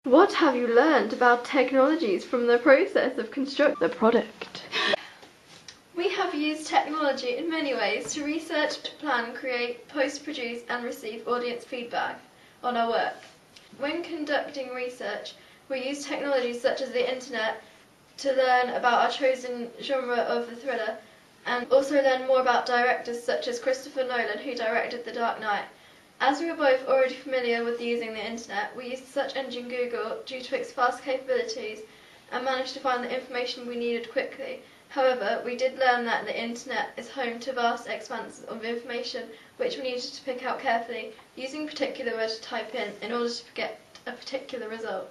What have you learned about technologies from the process of constructing the product? We have used technology in many ways to research, plan, create, post-produce and receive audience feedback on our work. When conducting research, we use technologies such as the internet to learn about our chosen genre of the thriller and also learn more about directors such as Christopher Nolan, who directed The Dark Knight. As we were both already familiar with using the internet, we used the search engine Google due to its fast capabilities and managed to find the information we needed quickly. However, we did learn that the internet is home to vast expanses of information which we needed to pick out carefully, using particular words to type in order to get a particular result.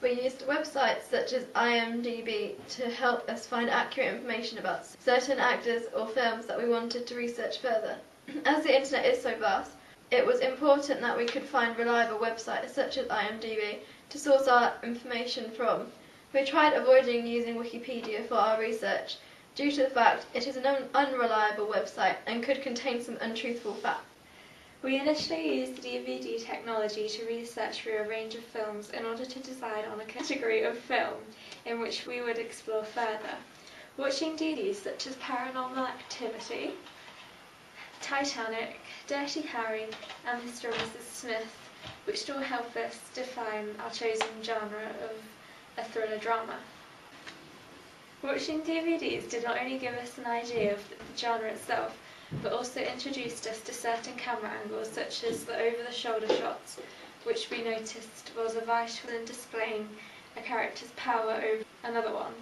We used websites such as IMDb to help us find accurate information about certain actors or films that we wanted to research further. As the internet is so vast, it was important that we could find reliable websites such as IMDb to source our information from. We tried avoiding using Wikipedia for our research due to the fact it is an unreliable website and could contain some untruthful facts. We initially used DVD technology to research through a range of films in order to decide on a category of film in which we would explore further. Watching DVDs such as Paranormal Activity, Titanic, Dirty Harry and Mr. and Mrs. Smith, which all help us define our chosen genre of a thriller drama. Watching DVDs did not only give us an idea of the genre itself, but also introduced us to certain camera angles such as the over-the-shoulder shots, which we noticed was vital in displaying a character's power over another one.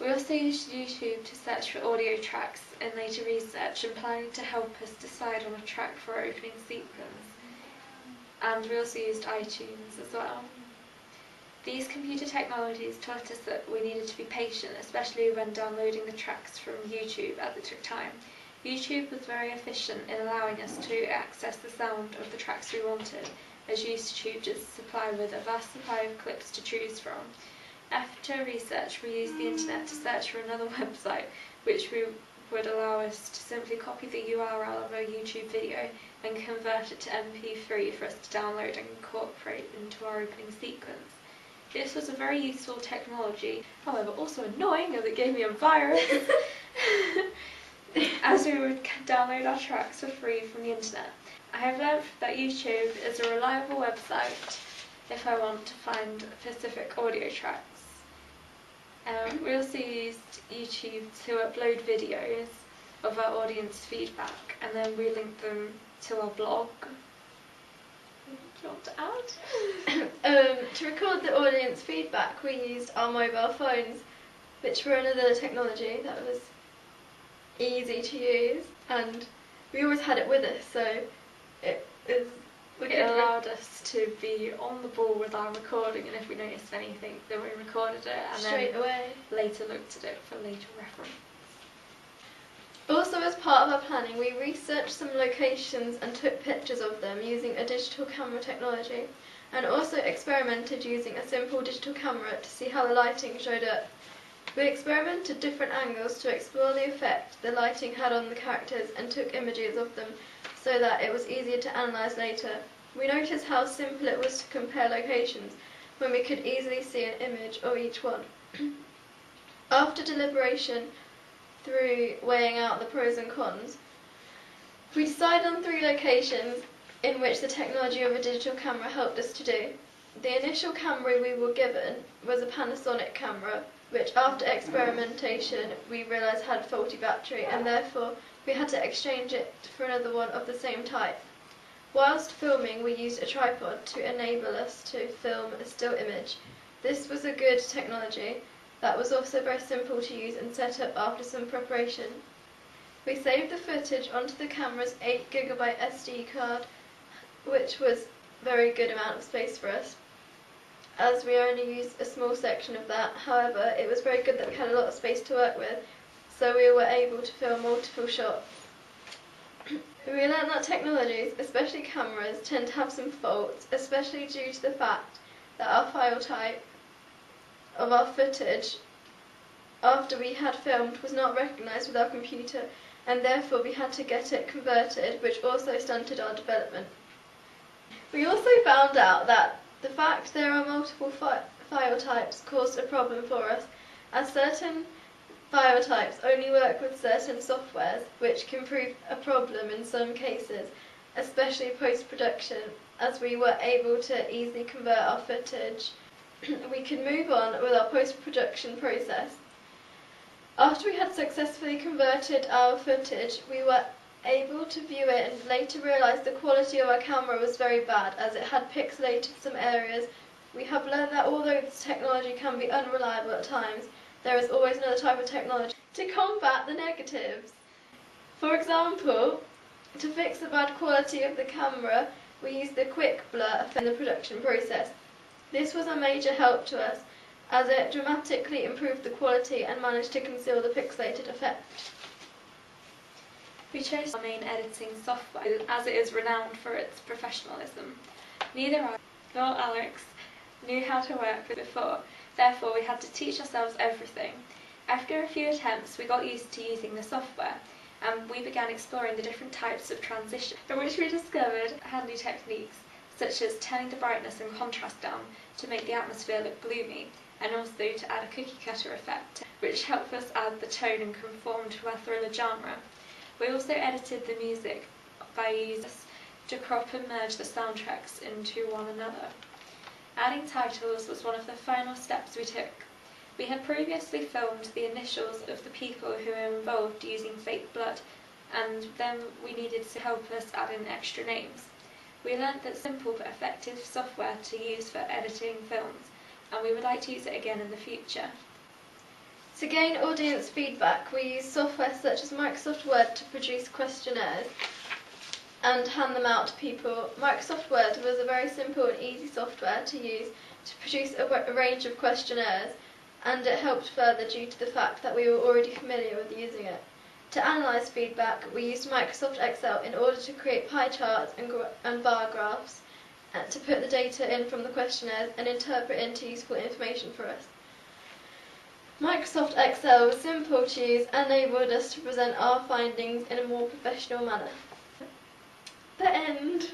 We also used YouTube to search for audio tracks in later research and planning to help us decide on a track for our opening sequence. And we also used iTunes as well. These computer technologies taught us that we needed to be patient, especially when downloading the tracks from YouTube as it took time. YouTube was very efficient in allowing us to access the sound of the tracks we wanted, as YouTube just supplied with a vast supply of clips to choose from. After research, we used the internet to search for another website, which would allow us to simply copy the URL of a YouTube video and convert it to MP3 for us to download and incorporate into our opening sequence. This was a very useful technology, however also annoying as it gave me a virus, as we would download our tracks for free from the internet. I have learned that YouTube is a reliable website if I want to find specific audio tracks. We also used YouTube to upload videos of our audience feedback and then we linked them to our blog. Do you want to add? To record the audience feedback, we used our mobile phones, which were another technology that was easy to use, and we always had it with us, so it allowed us to be on the ball with our recording, and if we noticed anything, then we recorded it and straight away. Later looked at it for later reference. Also, as part of our planning, we researched some locations and took pictures of them using a digital camera technology, and also experimented using a simple digital camera to see how the lighting showed up. We experimented different angles to explore the effect the lighting had on the characters and took images of them so that it was easier to analyse later. We noticed how simple it was to compare locations when we could easily see an image of each one. After deliberation, through weighing out the pros and cons, we decided on 3 locations in which the technology of a digital camera helped us to do. The initial camera we were given was a Panasonic camera, which after experimentation we realised had a faulty battery, and therefore we had to exchange it for another one of the same type. Whilst filming, we used a tripod to enable us to film a still image. This was a good technology that was also very simple to use and set up after some preparation. We saved the footage onto the camera's 8GB SD card, which was a very good amount of space for us, as we only used a small section of that. However, it was very good that we had a lot of space to work with, so we were able to film multiple shots. We learned that technologies, especially cameras, tend to have some faults, especially due to the fact that our file type of our footage after we had filmed was not recognised with our computer, and therefore we had to get it converted, which also stunted our development. We also found out that The fact there are multiple file types caused a problem for us, as certain file types only work with certain softwares, which can prove a problem in some cases, especially post-production, as we were able to easily convert our footage. We could move on with our post-production process. After we had successfully converted our footage, we were able to view it and later realised the quality of our camera was very bad, as it had pixelated some areas. We have learned that although this technology can be unreliable at times, there is always another type of technology to combat the negatives. For example, to fix the bad quality of the camera, we used the quick blur in the production process. This was a major help to us, as it dramatically improved the quality and managed to conceal the pixelated effect. We chose our main editing software as it is renowned for its professionalism. Neither I nor Alex knew how to work with it before, therefore we had to teach ourselves everything. After a few attempts, we got used to using the software, and we began exploring the different types of transition, from which we discovered handy techniques such as turning the brightness and contrast down to make the atmosphere look gloomy, and also to add a cookie cutter effect, which helped us add the tone and conform to our thriller genre. We also edited the music by using to crop and merge the soundtracks into one another. Adding titles was one of the final steps we took. We had previously filmed the initials of the people who were involved using fake blood, and then we needed to help us add in extra names. We learned that simple but effective software to use for editing films, and we would like to use it again in the future. To gain audience feedback, we used software such as Microsoft Word to produce questionnaires and hand them out to people. Microsoft Word was a very simple and easy software to use to produce a range of questionnaires, and it helped further due to the fact that we were already familiar with using it. To analyse feedback, we used Microsoft Excel in order to create pie charts and bar graphs, and to put the data in from the questionnaires and interpret into useful information for us. Microsoft Excel was simple to use and enabled us to present our findings in a more professional manner. The end.